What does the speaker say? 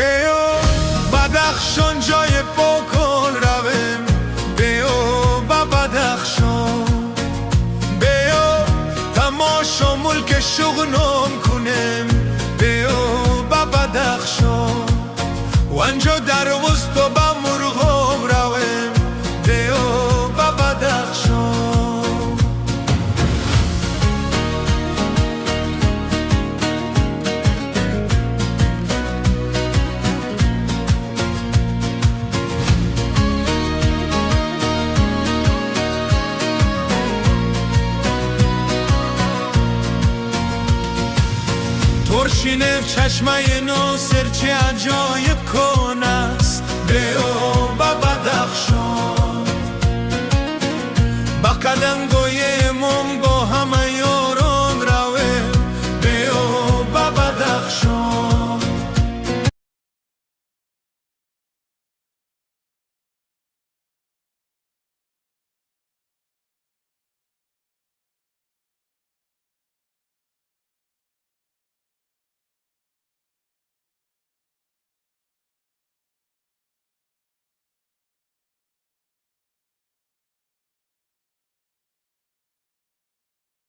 بیو بدخشان جای پاکان رویم، بیو با بدخشان، بیو تماشا ملک شغنام کنیم، بیو با بدخشان. وانجا در وسط با مرغام رویم، بیو با بدخشان. ترشینه چشمه نو